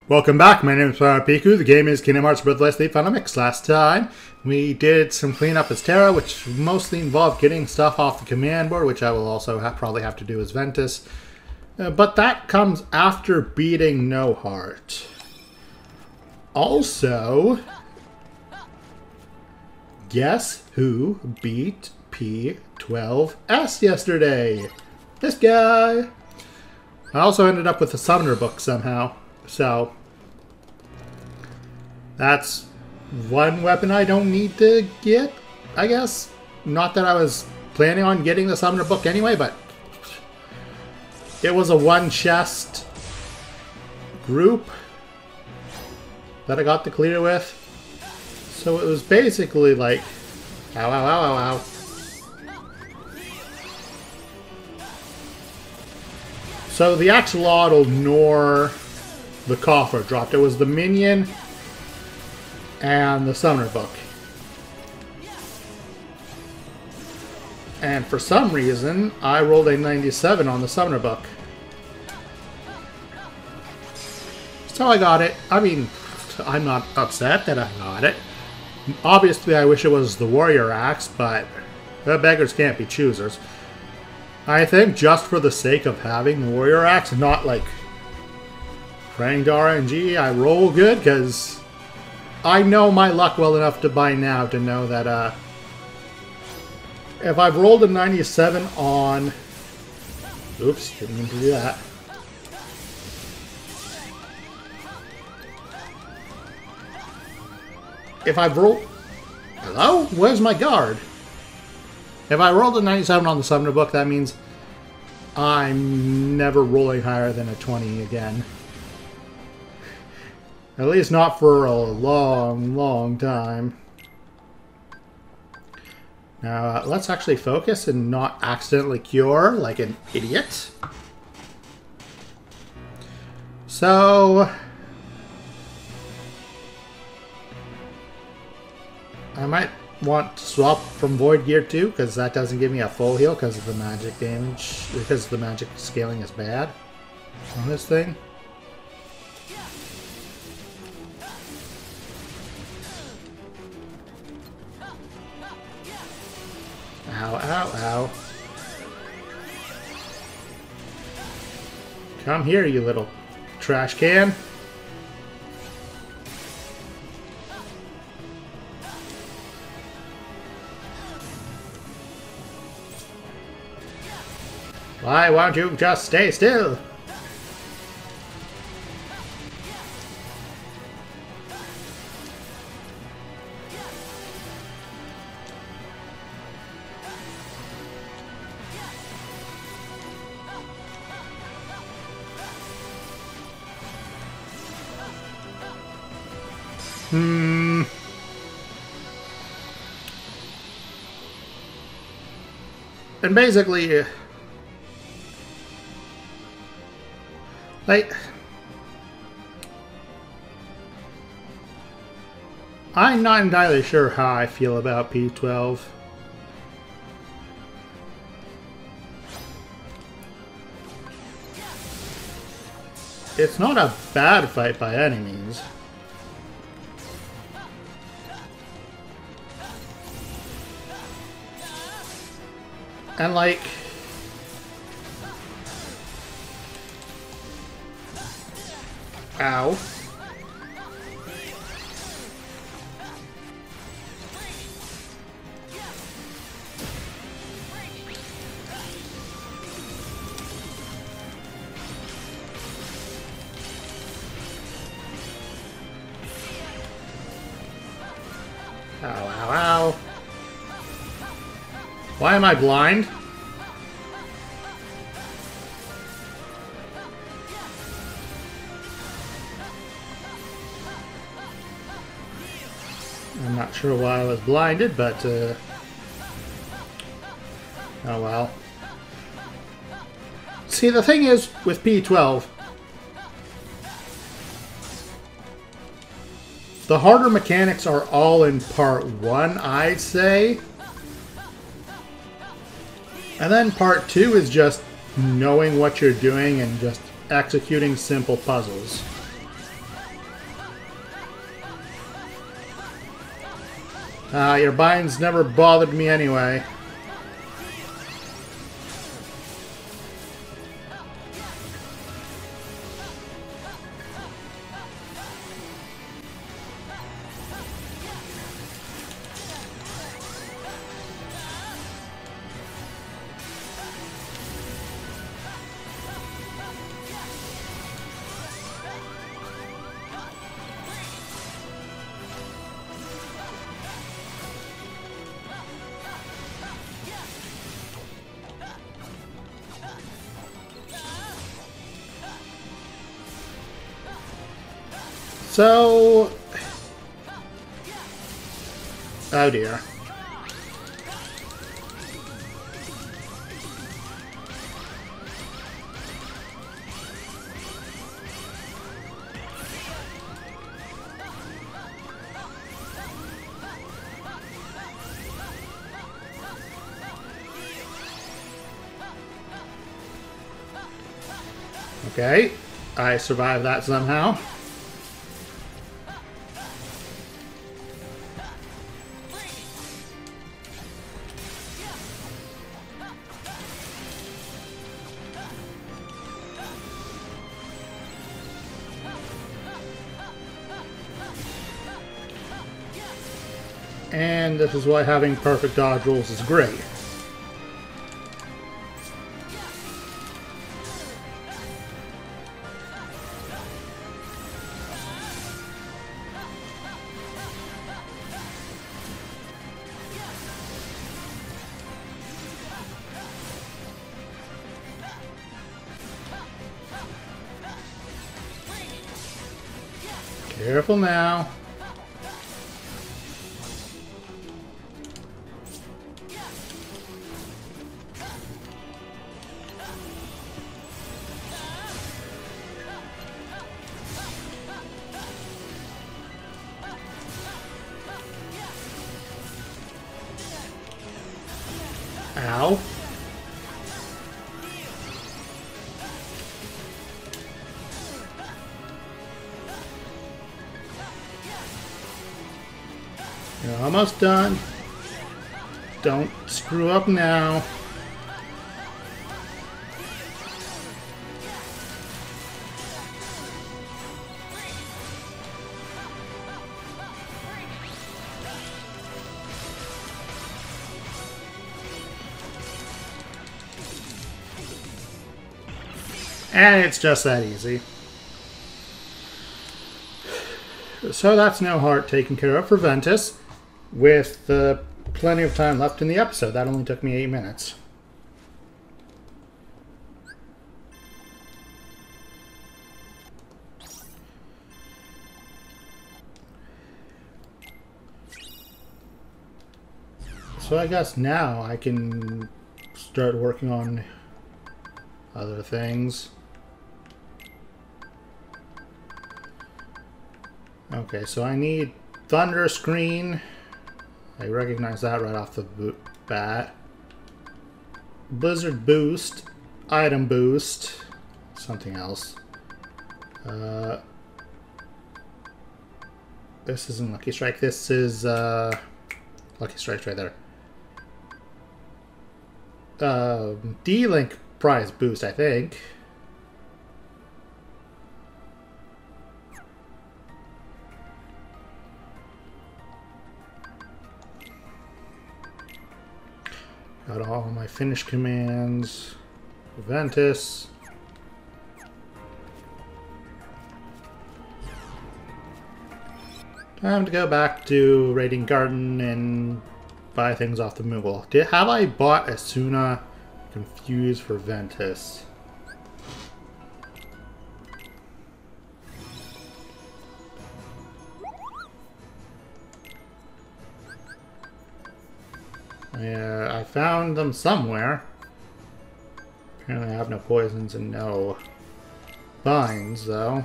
Welcome back, my name is Piku. The game is Kingdom Hearts Birth by Sleep Final Mix. Last time, we did some cleanup as Terra, which mostly involved getting stuff off the command board, which I will also probably have to do as Ventus. But that comes after beating No Heart. Also, guess who beat P12S yesterday? This guy! I also ended up with the Summoner book somehow, so that's one weapon I don't need to get, I guess. Not that I was planning on getting the Summoner book anyway, but it was a one chest group that I got to clear with. So it was basically like, ow, ow, ow, ow, ow. So the axolotl nor the coffer dropped. It was the minion and the Summoner book. And for some reason, I rolled a 97 on the Summoner book. So I got it. I mean, I'm not upset that I got it. Obviously, I wish it was the Warrior Axe, but the beggars can't be choosers. I think just for the sake of having the Warrior Axe, not like praying to RNG, I roll good, because I know my luck well enough to by now to know that if I've rolled a 97 on... Oops, didn't mean to do that. If I've rolled... Hello? Where's my guard? If I rolled a 97 on the Summoner book, that means I'm never rolling higher than a 20 again. At least not for a long, long time. Now, let's actually focus and not accidentally cure like an idiot. So I might want to swap from Void Gear too, because that doesn't give me a full heal because of the magic damage, because the magic scaling is bad on this thing. Ow, ow, ow. Come here, you little trash can. Why won't you just stay still? And basically, like, I'm not entirely sure how I feel about P12. It's not a bad fight by any means. And like, ow. Ow, ow, ow. Why am I blind? I'm not sure why I was blinded, but oh well. See, the thing is with P12, the harder mechanics are all in part 1, I'd say. And then part 2 is just knowing what you're doing and just executing simple puzzles. Your binds never bothered me anyway. So... oh dear. Okay, I survived that somehow. And this is why having perfect dodge rolls is great. Careful now. Ow. You're almost done. Don't screw up now. And it's just that easy. So that's no heart taken care of for Ventus, with plenty of time left in the episode. That only took me 8 minutes. So I guess now I can start working on other things. Okay, so I need Thunder Screen. I recognize that right off the bat. Blizzard Boost. Item Boost. Something else. This isn't Lucky Strike. This is Lucky Strike's right there. D-Link Prize Boost, I think. Got all my finished commands. Ventus. Time to go back to Raiding Garden and buy things off the Moogle. Have I bought Asuna Confused for Ventus? Yeah, I found them somewhere. Apparently I have no poisons and no binds, though.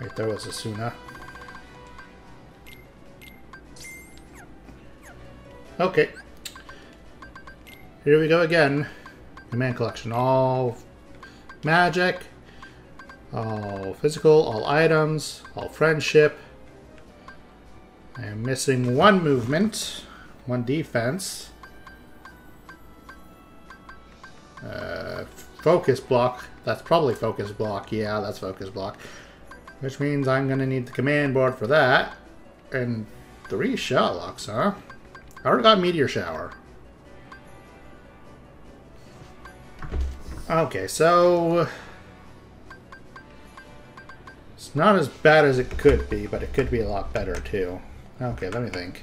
Right there was Asuna. Okay. Here we go again. Command collection. All magic. All physical. All items. All friendship. I am missing one movement. One defense. Focus block. That's probably focus block. Yeah, that's focus block. Which means I'm going to need the command board for that. And 3 shot locks, huh? I already got Meteor Shower. Okay, so... It's not as bad as it could be, but it could be a lot better, too. Okay, let me think.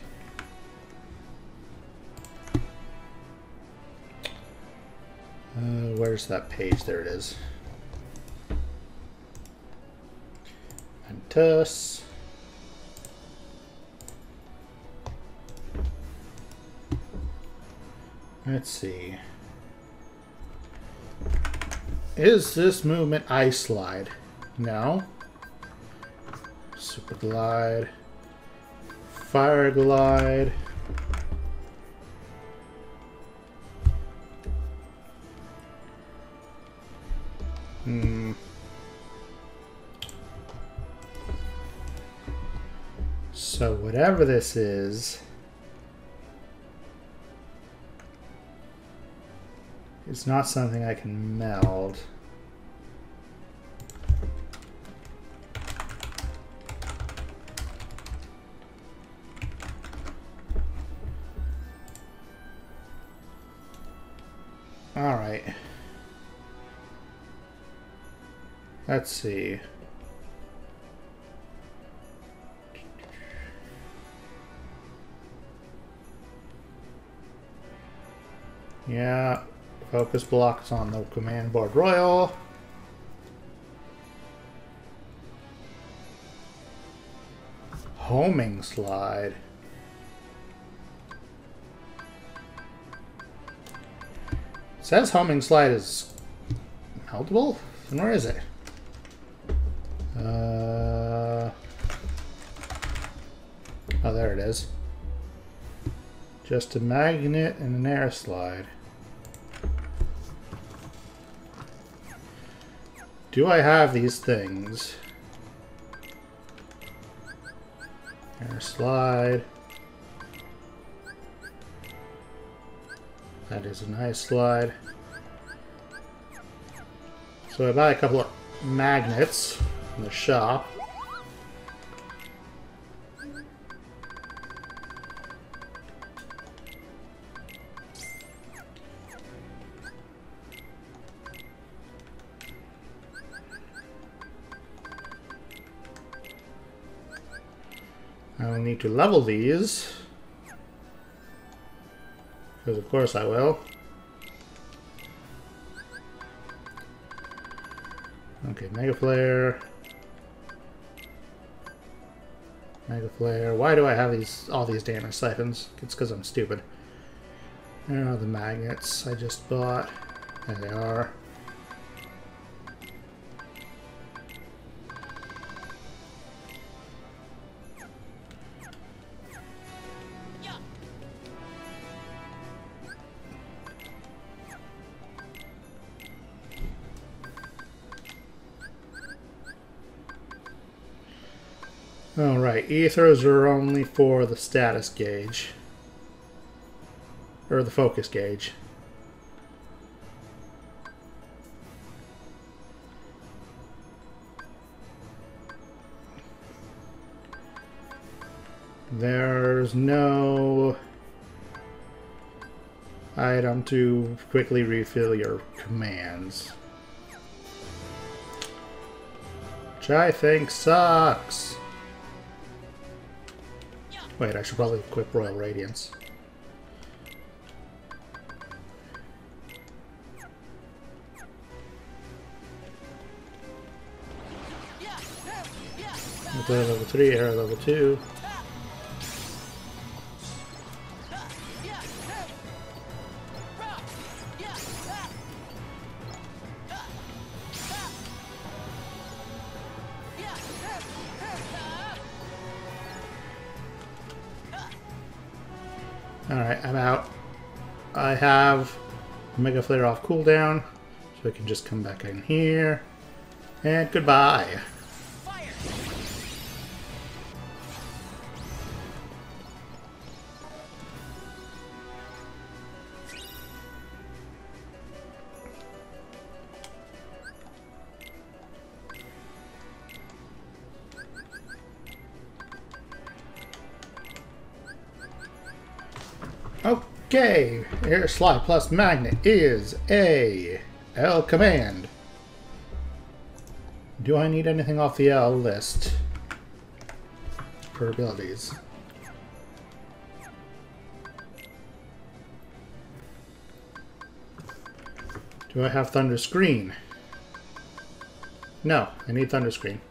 Where's that page? There it is. Ventus. Let's see. Is this movement Ice Slide? No. Super Glide. Fire Glide. So whatever this is, it's not something I can meld. All right. Let's see. Yeah, focus blocks on the command board royal. Homing slide. It says homing slide is meldable? And where is it? Oh, there it is. Just a magnet and an air slide. Do I have these things? Air slide. That is a nice slide. So I buy a couple of magnets from the shop. I will need to level these, because of course I will. Okay, Mega Flare. Mega Flare. Why do I have all these damage siphons? It's because I'm stupid. There are the magnets I just bought. There they are. Alright, ethers are only for the status gauge. Or the focus gauge. There's no item to quickly refill your commands. Which I think sucks. Wait, I should probably equip Royal Radiance. Nuclear level 3, air level 2. Alright, I'm out. I have Mega Flare off cooldown, so we can just come back in here. And goodbye. Okay, Air Slide plus Magnet is a L command. Do I need anything off the L list for abilities? Do I have Thunder Screen? No, I need Thunder Screen.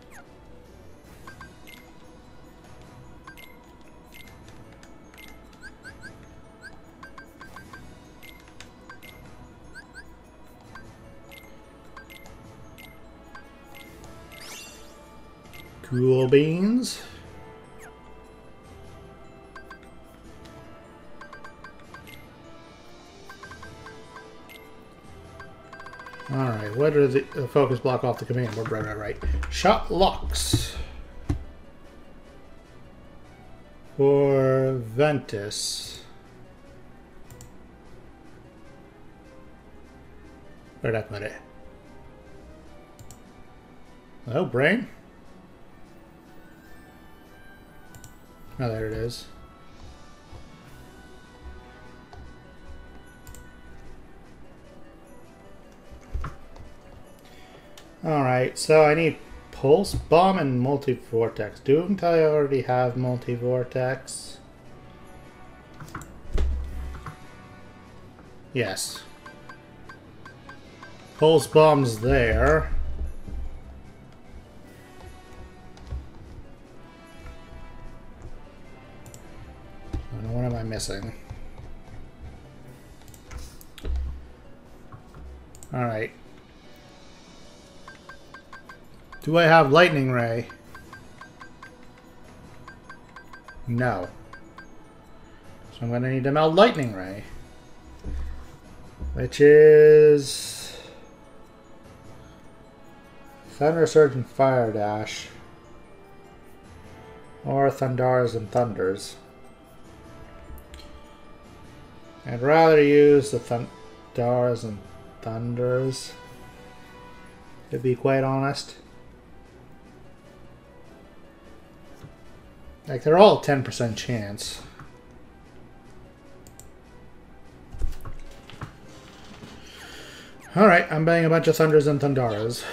Cool beans. Alright, what are the focus block off the command board? Right. Shot locks. For Ventus. Where'd I put it? Oh, brain? Oh, there it is. Alright, so I need Pulse Bomb and Multi-Vortex. Don't I already have Multi-Vortex? Yes. Pulse Bomb's there. What am I missing? Alright. Do I have Lightning Ray? No. So I'm going to need to meld Lightning Ray. Which is... Thunder Surge and Fire Dash. Or Thundars and Thunders. I'd rather use the Thundars and Thunders, to be quite honest. Like, they're all 10% chance. Alright, I'm buying a bunch of Thunders and Thundaras.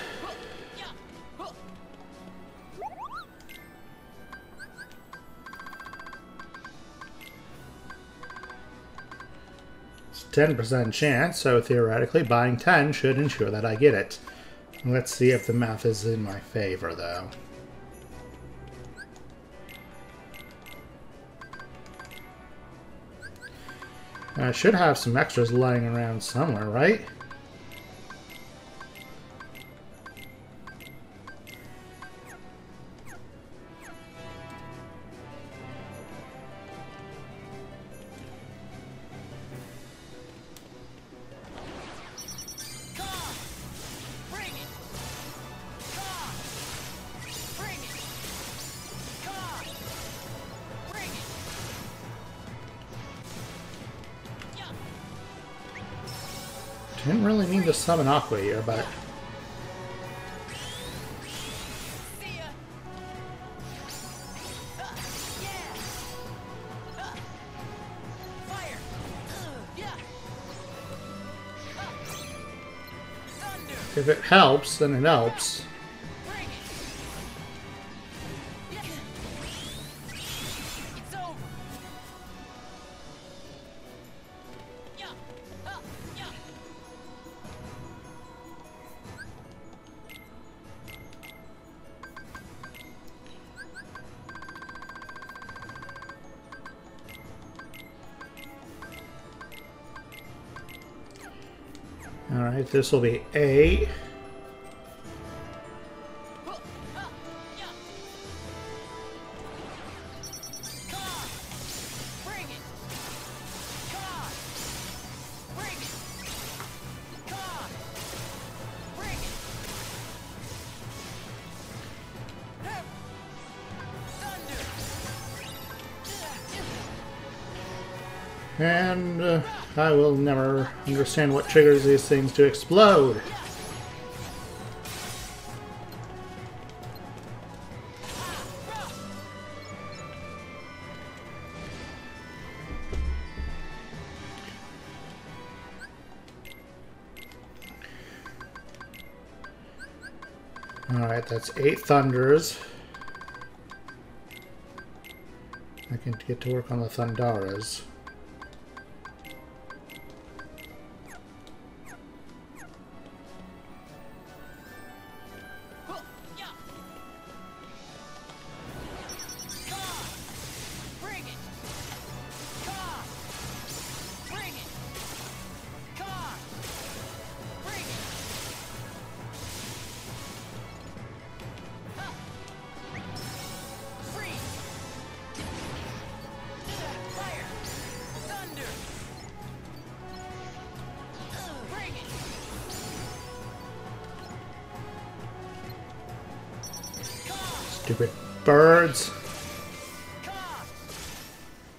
It's 10% chance, so theoretically buying 10 should ensure that I get it. Let's see if the math is in my favor, though. I should have some extras lying around somewhere, right? Didn't really mean to summon Aqua here, but... if it helps, then it helps. Alright, this will be A. And I will never understand what triggers these things to explode. Alright, that's 8 Thunders. I can get to work on the Thundaras. Stupid birds.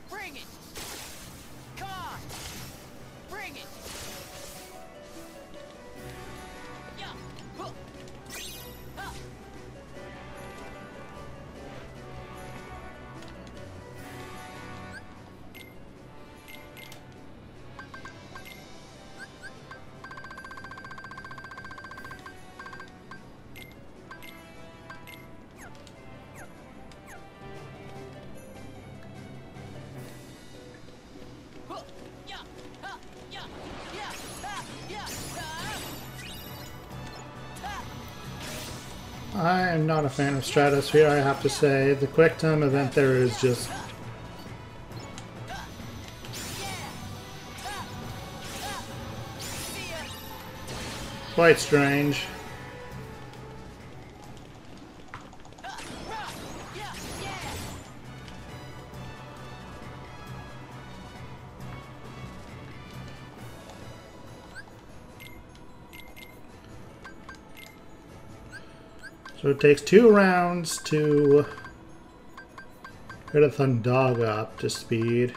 Bring it. Bring it. Yeah. I am not a fan of Stratosphere, I have to say. The quick time event there is just quite strange. So it takes 2 rounds to get a Thundaga up to speed.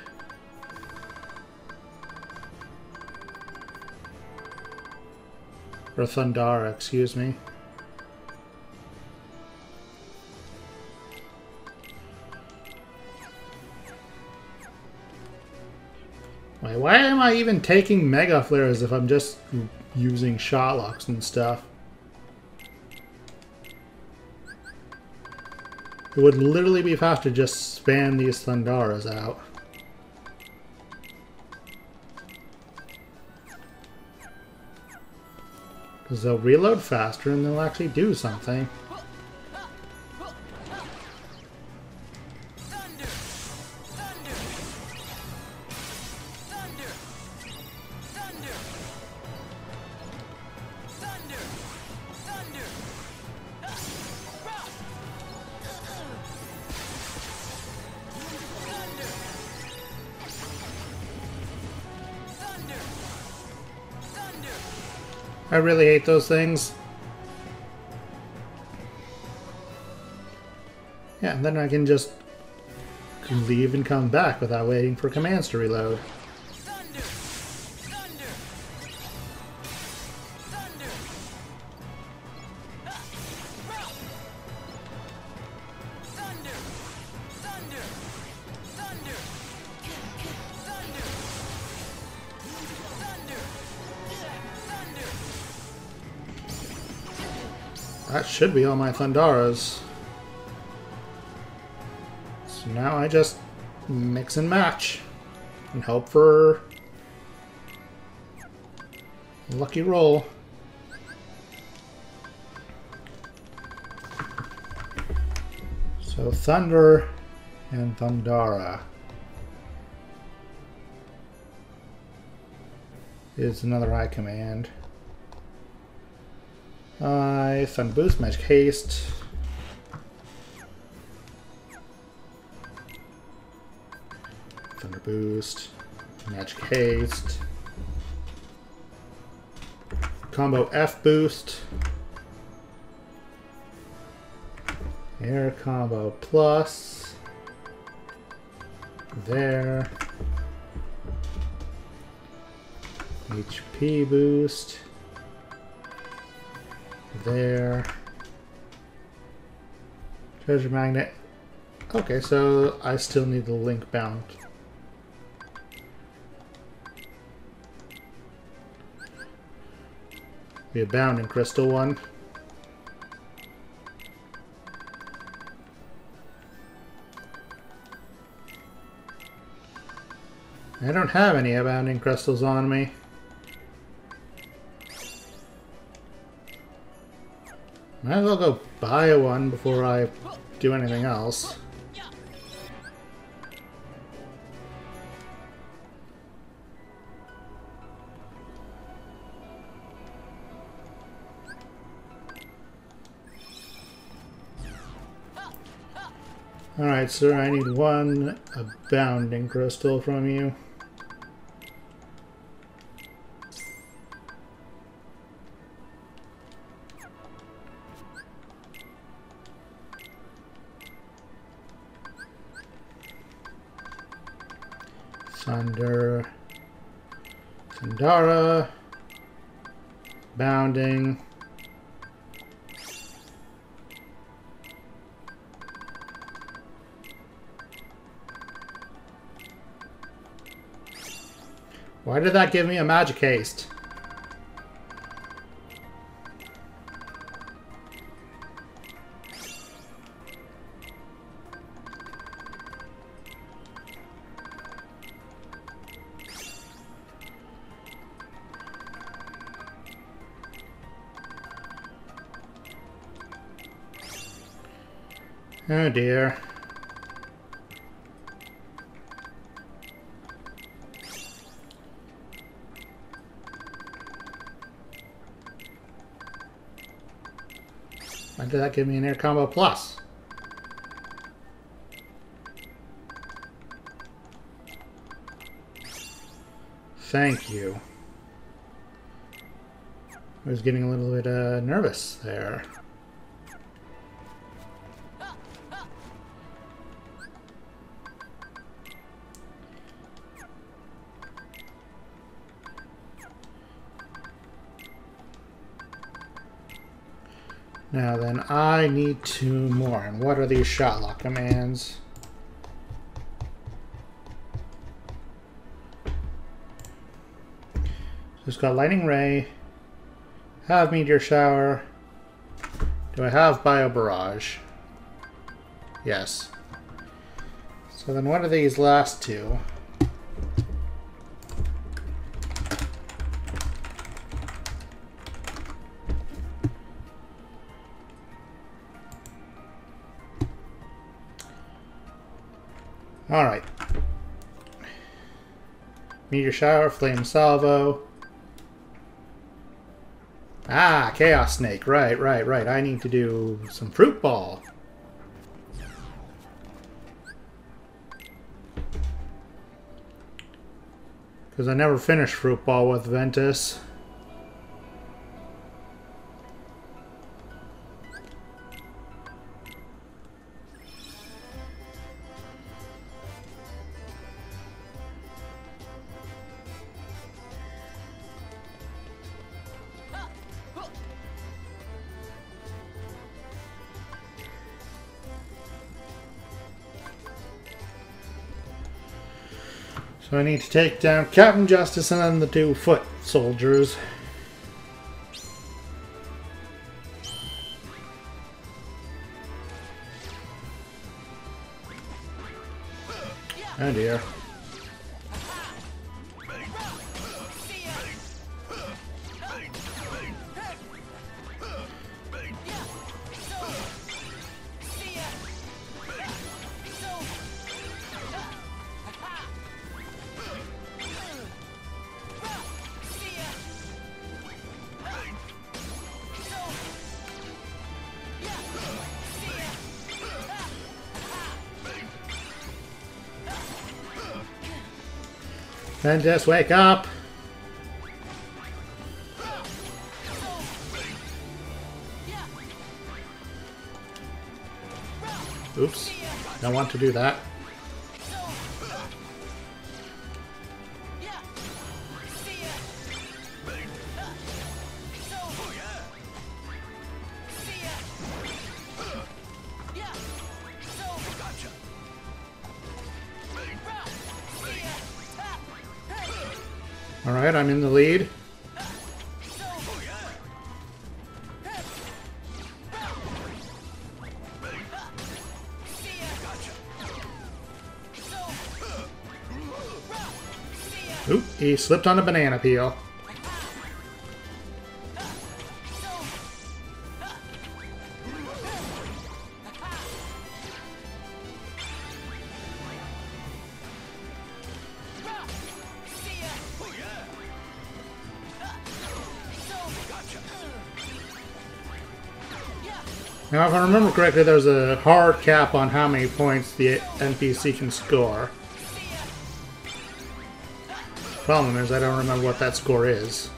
Or Thundara, excuse me. Why am I even taking Mega Flares if I'm just using shot locks and stuff? It would literally be faster to just spam these Thundaras out. Because they'll reload faster and they'll actually do something. I really hate those things. Yeah, and then I can just leave and come back without waiting for commands to reload. That should be all my Thundaras. So now I just mix and match and hope for a lucky roll. So Thunder and Thundara is another high command. Thunder Boost, Magic Haste. Thunder Boost, Magic Haste. Combo F Boost. Air Combo Plus. There. HP boost. There. Treasure magnet. Okay, so I still need the link bound. Be a bounding crystal one. I don't have any abounding crystals on me. Might as well go buy one before I do anything else. Alright, sir, I need one abounding crystal from you. Sandara, bounding. Why did that give me a magic haste? Oh dear. Why did that give me an air combo plus? Thank you. I was getting a little bit nervous there. Now then, I need 2 more. And what are these shot lock commands? Just got lightning ray. Have meteor shower. Do I have bio barrage? Yes. So then what are these last 2? Alright. Meteor shower, flame salvo. Ah, chaos snake. Right. I need to do some fruit ball. Because I never finished fruit ball with Ventus. So I need to take down Captain Justice and then the 2 foot soldiers. Oh dear. Then just wake up. Oops. Don't want to do that. Alright, I'm in the lead. Oop, he slipped on a banana peel. Now, if I remember correctly, there's a hard cap on how many points the NPC can score. Problem is, I don't remember what that score is.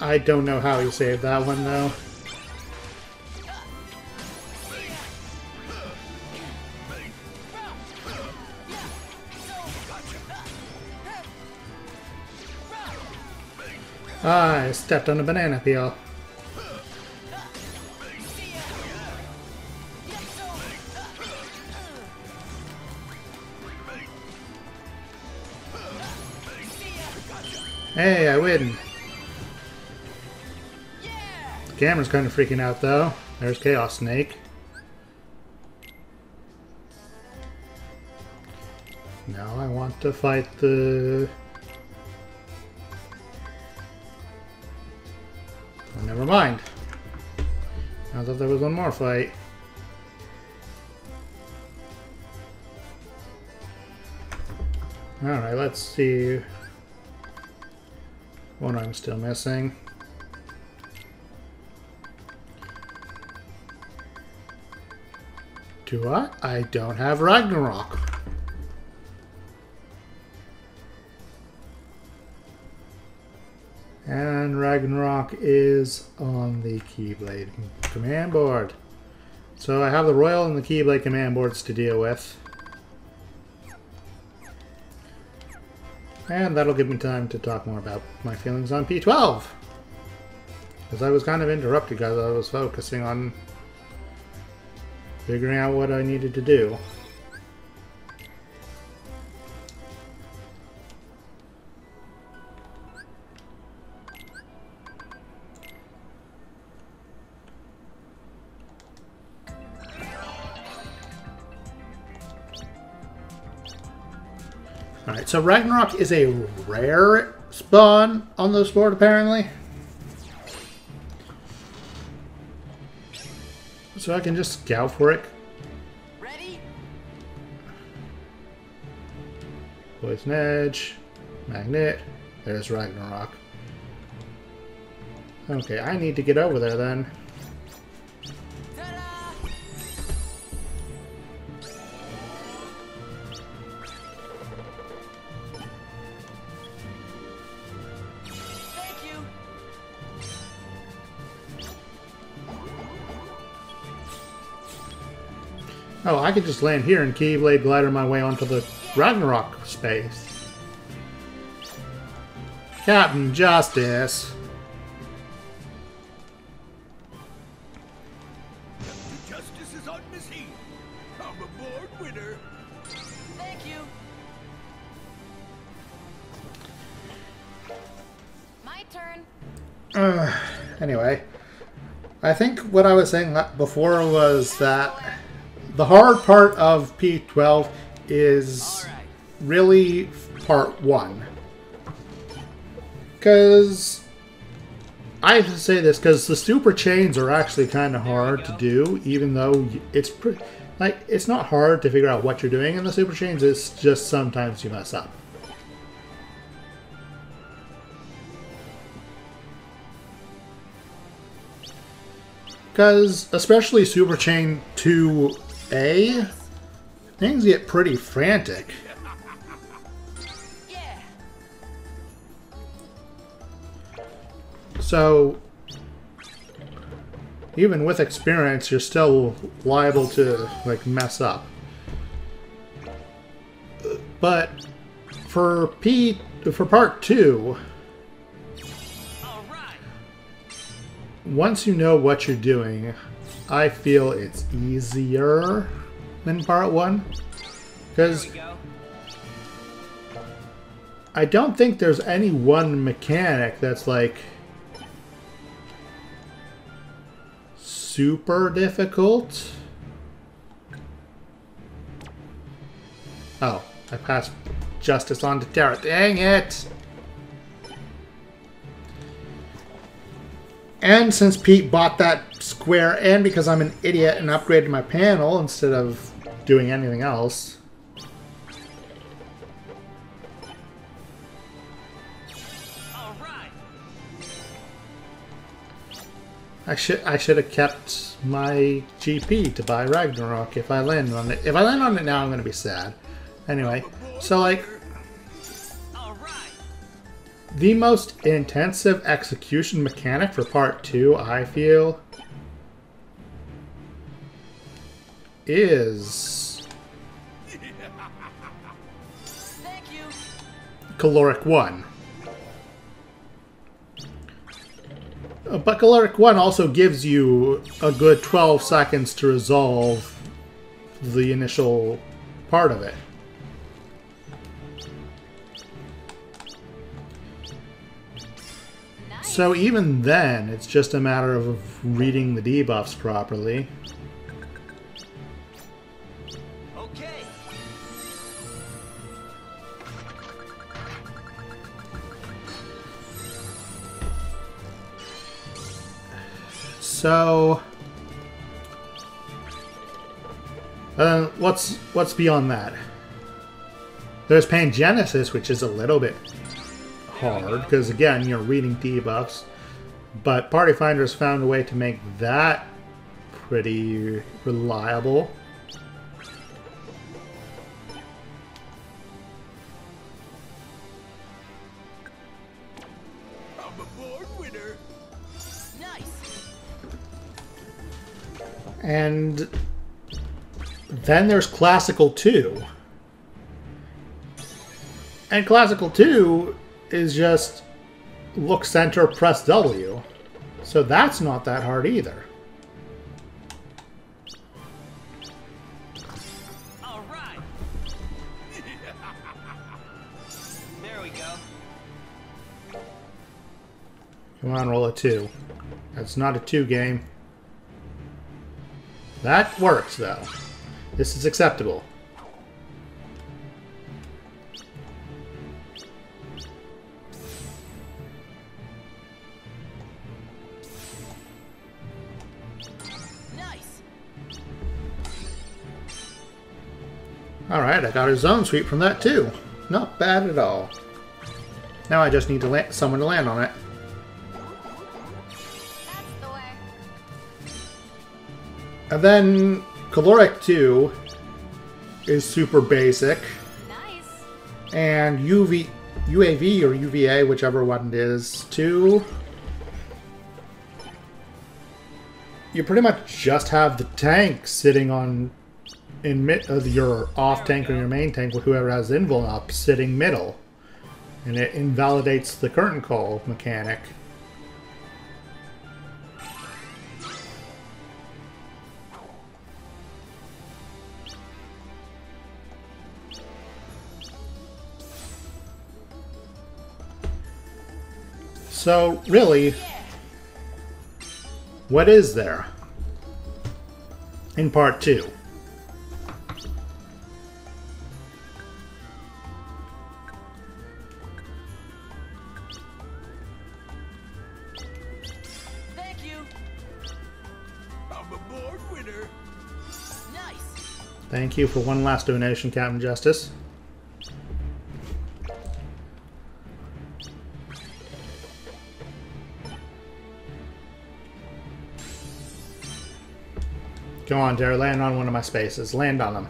I don't know how he saved that one, though. I stepped on a banana peel. Hey, I win. The camera's kind of freaking out, though. There's Chaos Snake. Now I want to fight the... Oh, never mind. I thought there was one more fight. Alright, let's see what I'm still missing. Do I? I don't have Ragnarok. And Ragnarok is on the Keyblade command board. So I have the Royal and the Keyblade command boards to deal with. And that'll give me time to talk more about my feelings on P12. Because I was kind of interrupted because I was focusing on figuring out what I needed to do. Alright, so Ragnarok is a rare spawn on this board, apparently. So I can just scout for it. Ready? Poison Edge, Magnet, there's Ragnarok. Okay, I need to get over there then. Ta-da! Thank you. Oh, I could just land here and Keyblade glider my way onto the Ragnarok space. Captain Justice. Justice is on the scene. I'm a board winner. Thank you. My turn. Anyway, I think what I was saying before was that the hard part of P12 is really part 1. Because I have to say this because the super chains are actually kind of hard to do, even though it's like it's not hard to figure out what you're doing in the super chains. It's just sometimes you mess up. Because especially Super Chain 2A, things get pretty frantic. Yeah. So, even with experience, you're still liable to, like, mess up. But for part 2, All right. once you know what you're doing, I feel it's easier than part 1. Because There we go. I don't think there's any one mechanic that's, like, super difficult. Oh, I passed Justice on to Terra. Dang it! And since Pete bought that square, and because I'm an idiot and upgraded my panel instead of doing anything else, All right. I should have kept my GP to buy Ragnarok if I land on it. If I land on it now, I'm gonna be sad. Anyway, so like All right. the most intensive execution mechanic for part 2, I feel, is Thank you. Caloric 1. But Caloric 1 also gives you a good 12 seconds to resolve the initial part of it. Nice. So even then, it's just a matter of reading the debuffs properly. Okay. So, what's beyond that? There's Pangenesis, which is a little bit hard because again you're reading debuffs, but Party Finder's found a way to make that pretty reliable. I'm a born winner. Nice. And then there's Classical 2. And Classical 2 is just look center, press W. So that's not that hard either. All right. There we go. Come on, roll a 2. That's not a 2 game. That works, though. This is acceptable. Nice. Alright, I got a zone sweep from that, too. Not bad at all. Now I just need to someone to land on it. That's the way. And then Caloric 2 is super basic. Nice. And UAV or UVA, whichever one it is, 2. You pretty much just have the tank sitting on your off tank or your main tank with whoever has invul up sitting middle. And it invalidates the curtain call mechanic. So, really, what is there in part 2? Thank you. I'm a born winner. Nice. Thank you for one last donation, Captain Justice. Go on, Terry. Land on one of my spaces. Land on them.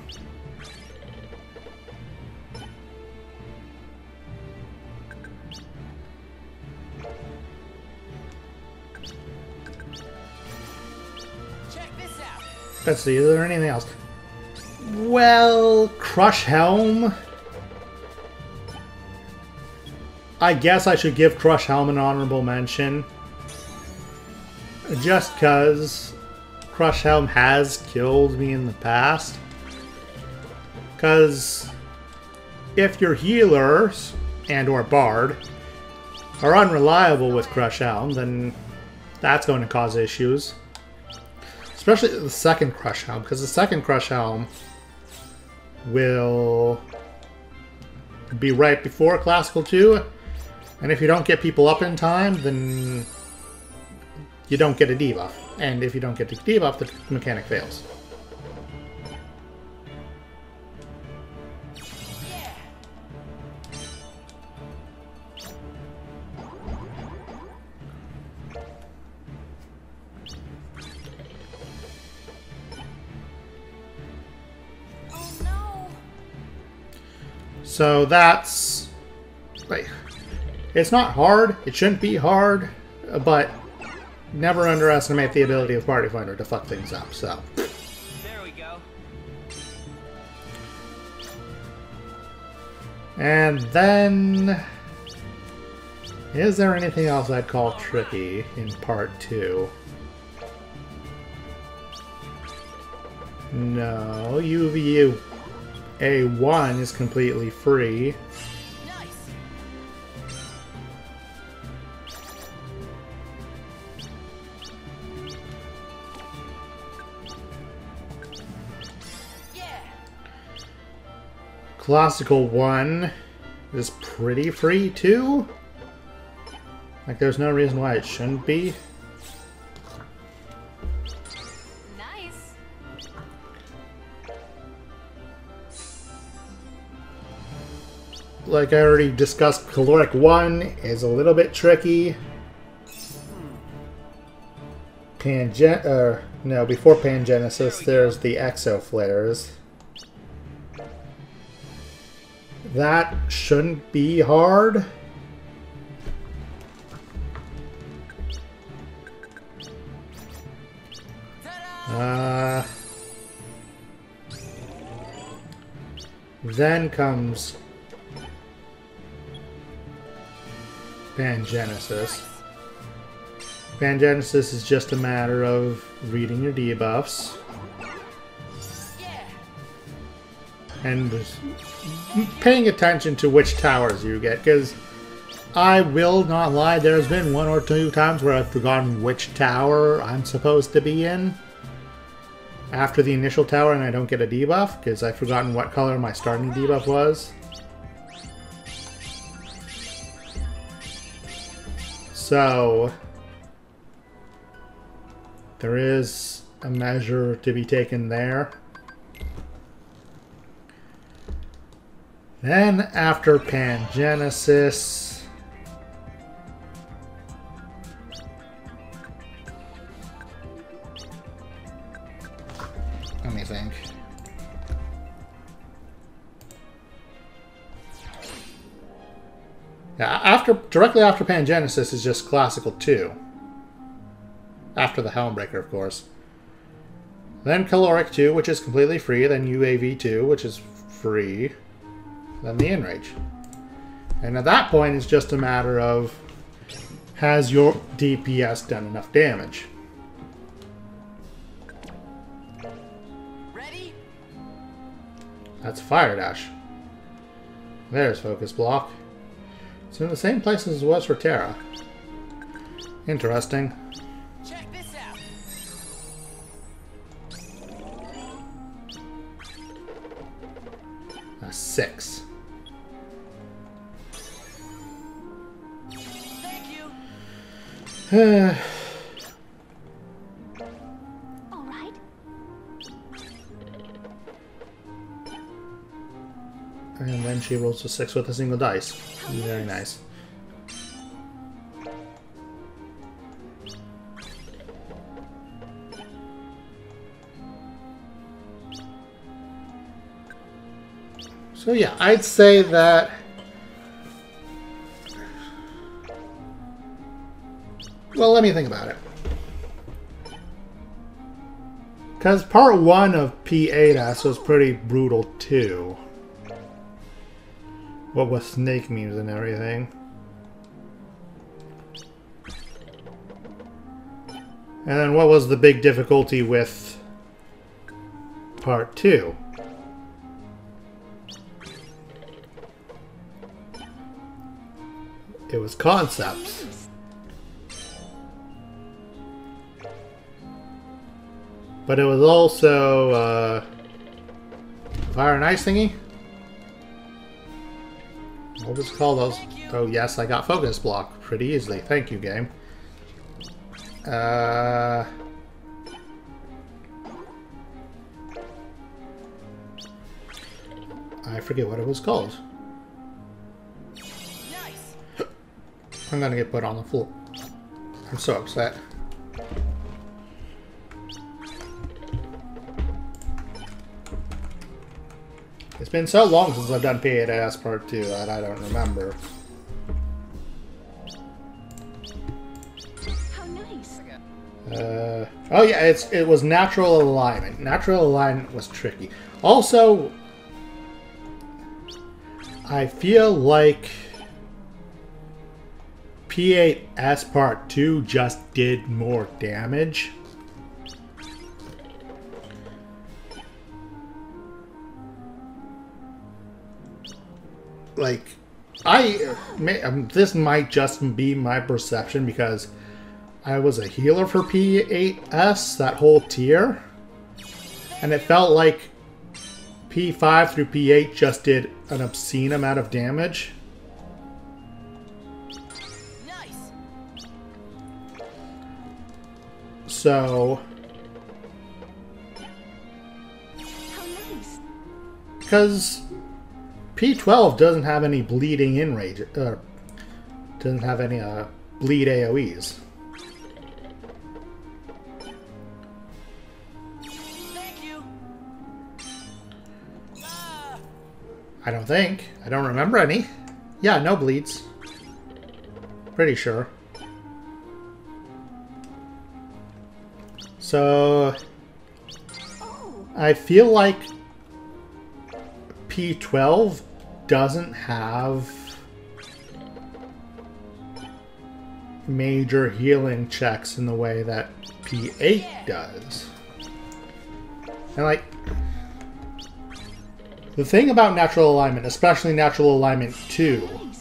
let's see, is there anything else? Well, Crush Helm. I guess I should give Crush Helm an honorable mention. Just because Crush Helm has killed me in the past. Because if your healers and or Bard are unreliable with Crush Helm, then that's going to cause issues. Especially the second Crush Helm, because the second Crush Helm will be right before Classical 2, and if you don't get people up in time, then you don't get a debuff. And if you don't get the debuff, the mechanic fails. So that's, like, it's not hard, it shouldn't be hard, but never underestimate the ability of Party Finder to fuck things up, so. There we go. And then, is there anything else I'd call tricky in Part 2? No, UVU A1 is completely free. Nice. Yeah. Classical 1 is pretty free too. Like, there's no reason why it shouldn't be. Nice. Like I already discussed, Caloric 1 is a little bit tricky. No, before Pangenesis, there's the Exo Flares. That shouldn't be hard. Then comes Pangenesis. Pangenesis is just a matter of reading your debuffs. Yeah. And paying attention to which towers you get, because I will not lie, there's been 1 or 2 times where I've forgotten which tower I'm supposed to be in after the initial tower and I don't get a debuff, because I've forgotten what color my starting debuff was. So there is a measure to be taken there. Then after Pangenesis, let me think. Yeah, directly after Pangenesis is just Classical 2. After the Helmbreaker, of course. Then Caloric 2, which is completely free. Then UAV 2, which is free. Then the Enrage. And at that point, it's just a matter of, has your DPS done enough damage? Ready? That's Fire Dash. There's Focus Block. It's in the same place as it was for Terra. Interesting. Check this out. A 6. Thank you. All right. And then she rolls a 6 with a single dice. Very nice. So yeah, I'd say that well, let me think about it. Because part 1 of P8S was pretty brutal too. What with snake memes and everything. And then what was the big difficulty with part 2? It was concepts. But it was also fire and ice thingy. What was it called? Those? Oh yes, I got focus block pretty easily. Thank you, game. I forget what it was called. Nice. I'm gonna get put on the floor. I'm so upset. It's been so long since I've done P8S Part 2 that I don't remember. How nice. Oh yeah, it was natural alignment. Natural alignment was tricky. Also, I feel like P8S Part 2 just did more damage. Like, this might just be my perception because I was a healer for P8S, that whole tier, and it felt like P5 through P8 just did an obscene amount of damage. Nice. So, How nice. because P12 doesn't have any bleeding in rage, doesn't have any bleed AoEs. Thank you. I don't think. I don't remember any. Yeah, no bleeds. Pretty sure. So, I feel like P12 doesn't have major healing checks in the way that P8 does. And like, the thing about natural alignment, especially natural alignment 2,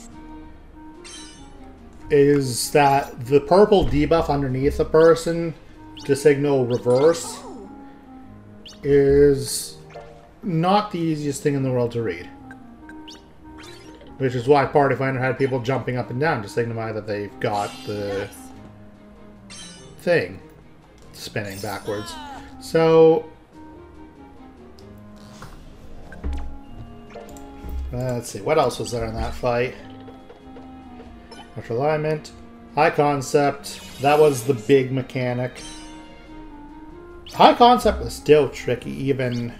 is that the purple debuff underneath a person to signal reverse is not the easiest thing in the world to read. Which is why Party Finder had people jumping up and down to signify that they've got the thing spinning backwards. So, let's see, what else was there in that fight? Natural alignment, high concept, that was the big mechanic. High concept was still tricky, even...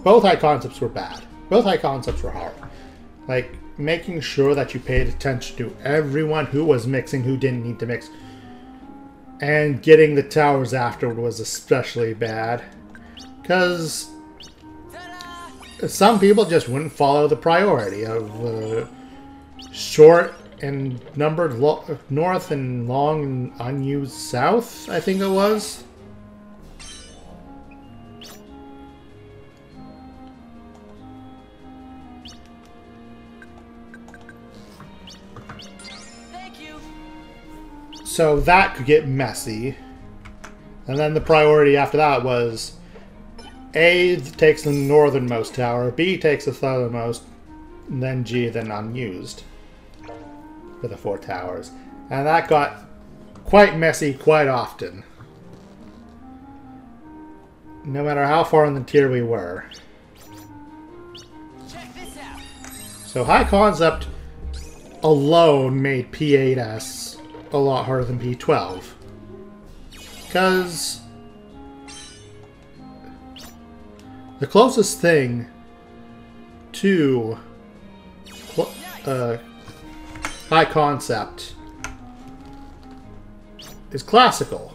both high concepts were bad. Both high concepts were hard. Like, making sure that you paid attention to everyone who was mixing, who didn't need to mix. And getting the towers afterward was especially bad. Because some people just wouldn't follow the priority of short and numbered north and long and unused south, I think it was. So that could get messy. And then the priority after that was A takes the northernmost tower, B takes the southernmost, and then G, then unused for the 4 towers. And that got quite messy quite often. No matter how far in the tier we were. Check this out. So high concept alone made P8S a lot harder than P12. Because the closest thing to high concept is classical.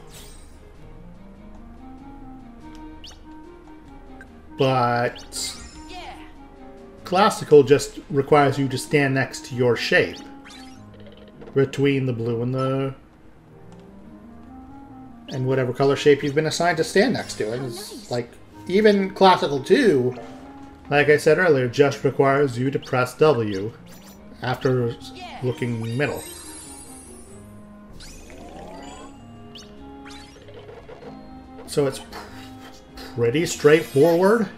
but Yeah. classical just requires you to stand next to your shape between the blue and whatever color shape you've been assigned to stand next to. And it's like, even classical 2, like I said earlier, just requires you to press W after looking middle. So it's pretty straightforward.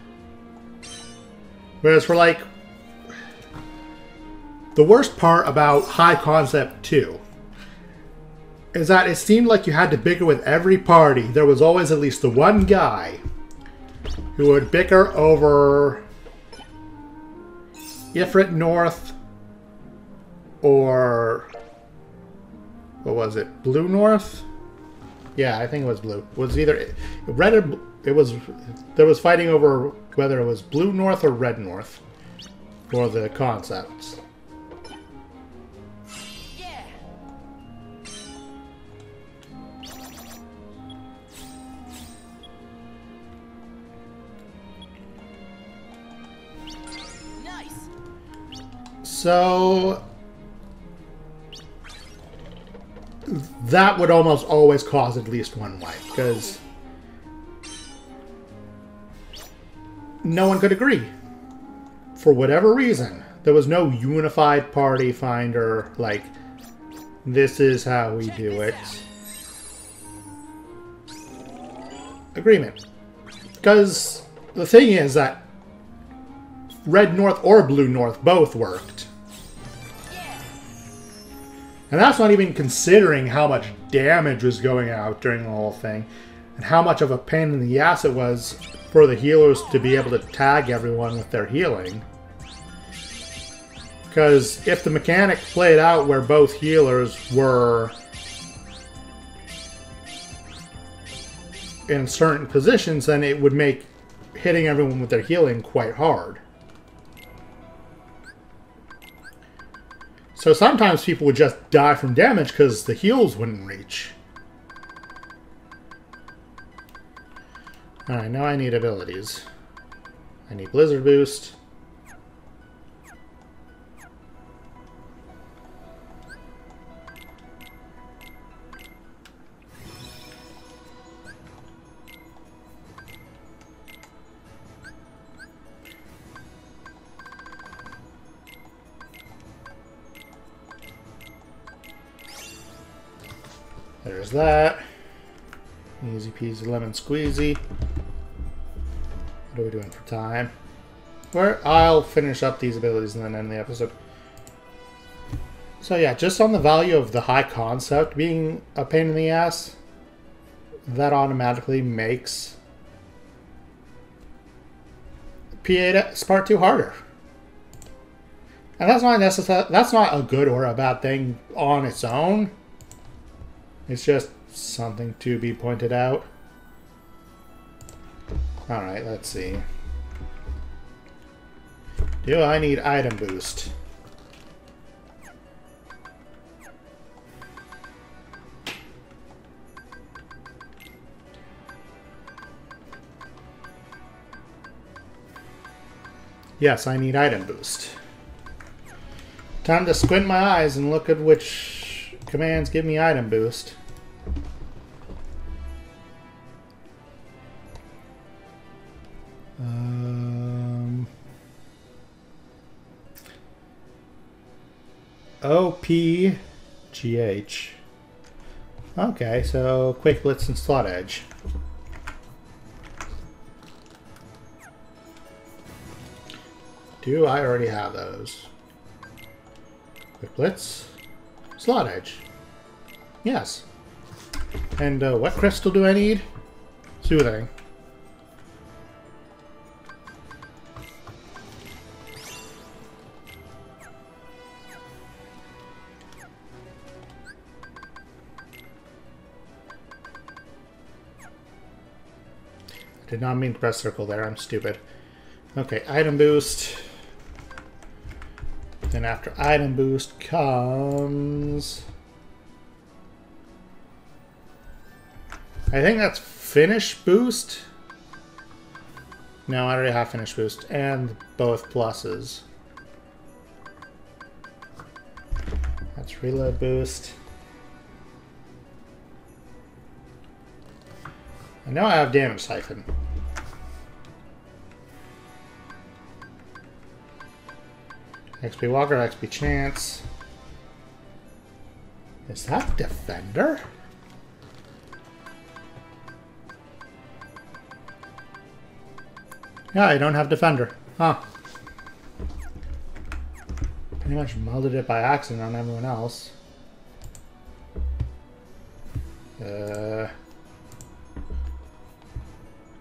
Whereas for like, the worst part about High Concept 2 is that it seemed like you had to bicker with every party. There was always at least the one guy who would bicker over Ifrit North or what was it? Blue North? Yeah, I think it was blue. It was either red or it was. There was fighting over whether it was Blue North or Red North for the concepts. Yeah. Nice. So that would almost always cause at least one wipe, because no one could agree. For whatever reason, there was no unified party finder, like, this is how we do it. Agreement. Because the thing is that Red North or Blue North both worked. And that's not even considering how much damage was going out during the whole thing, and how much of a pain in the ass it was for the healers to be able to tag everyone with their healing. Because if the mechanic played out where both healers were in certain positions, then it would make hitting everyone with their healing quite hard. So sometimes people would just die from damage because the heals wouldn't reach. Alright, now I need abilities. I need Blizzard Boost. There's that. Easy peasy lemon squeezy. What are we doing for time? I'll finish up these abilities and then end the episode. So yeah, just on the value of the High Concept being a pain in the ass, that automatically makes P8 Part 2 harder. And that's not necessarily, that's not a good or a bad thing on its own. It's just something to be pointed out. Alright, let's see. Do I need item boost? Yes, I need item boost. Time to squint my eyes and look at which commands give me item boost. OPGH. Okay, so Quick Blitz and Slot Edge. Do I already have those? Quick Blitz, Slot Edge. Yes. And what crystal do I need? Soothing. Did not mean to press circle there, I'm stupid. Okay, item boost. Then after item boost comes... I think that's finish boost. No, I already have finish boost and both pluses. That's reload boost. I know I have damage siphon. XP Walker, XP Chance. Is that Defender? Yeah, I don't have Defender. Huh. Pretty much melded it by accident on everyone else.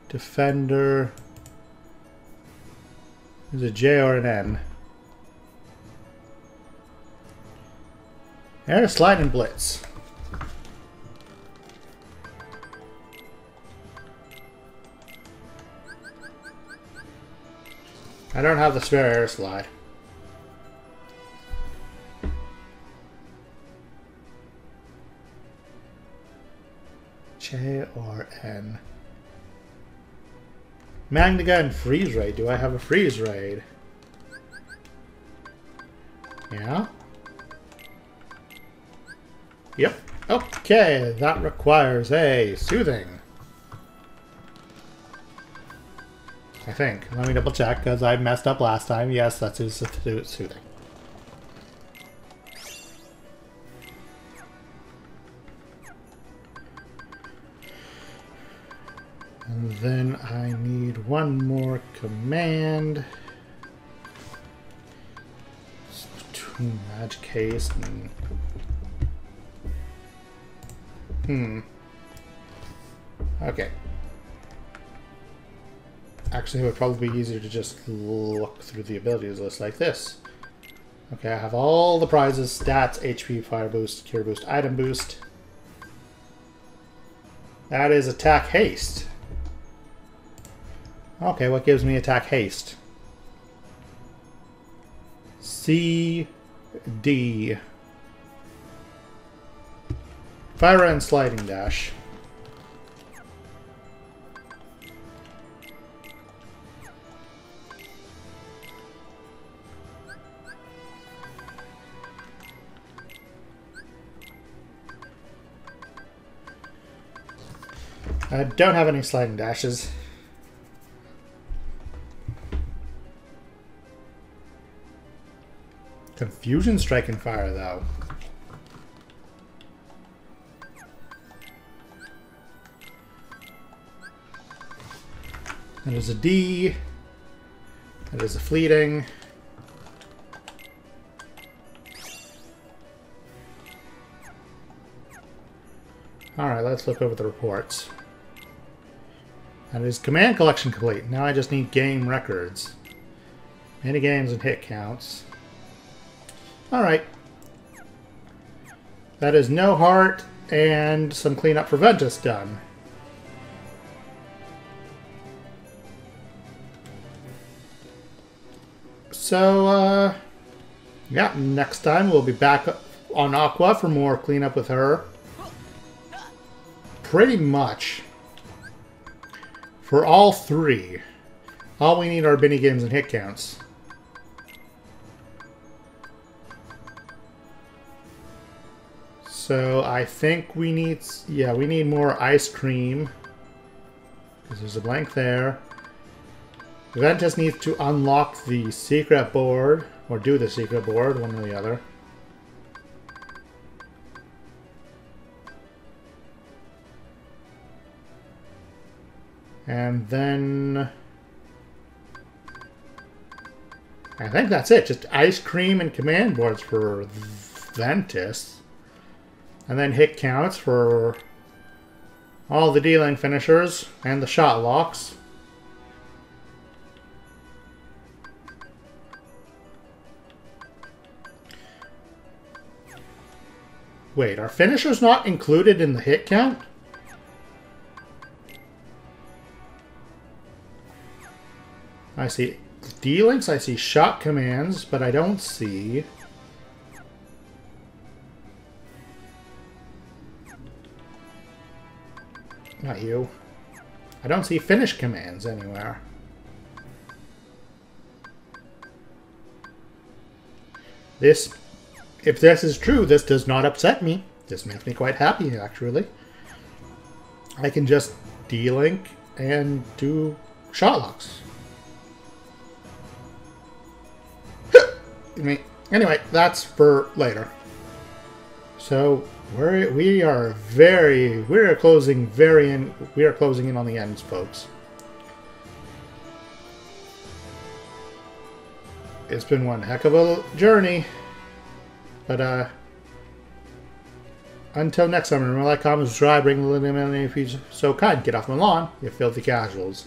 Defender. Is it J or an N? Air Slide and Blitz. I don't have the spare Air Slide. J or N? Magniga and Freeze Raid. Do I have a Freeze Raid? Yeah. Yep. Okay, that requires a Soothing. I think. Let me double check because I messed up last time. Yes, that's his Soothing. And then I need one more command. Two Magic Haste and... Okay. Actually, it would probably be easier to just look through the abilities list like this. Okay, I have all the prizes, stats, HP, fire boost, cure boost, item boost. That is attack haste. Okay, what gives me attack haste? C, D. Fire and sliding dash. I don't have any sliding dashes. Confusion Strike and Fire, though. That is a D. That is a Fleeting. Alright, let's look over the reports. That is command collection complete. Now I just need game records. Mini games and hit counts. Alright. That is no heart and some cleanup for Ventus done. So, yeah, next time we'll be back on Aqua for more cleanup with her. Pretty much. For all three. All we need are mini games and hit counts. So I think we need, yeah, we need more ice cream. Because there's a blank there. Ventus needs to unlock the secret board, or do the secret board, one or the other. And then... I think that's it. Just ice cream and command boards for Ventus. And then hit counts for all the dealing finishers and the shot locks. Wait, are finishers not included in the hit count? I see D-links, I see shot commands, but I don't see... Not you. I don't see finish commands anywhere. if this is true, this does not upset me. This makes me quite happy, actually. I can just D-Link and do shot locks. Anyway, that's for later. So we are closing in on the ends, folks. It's been one heck of a journey, but until next time, remember, like, comment, subscribe, ring the little if you're so kind. Get off my lawn, you filthy casuals.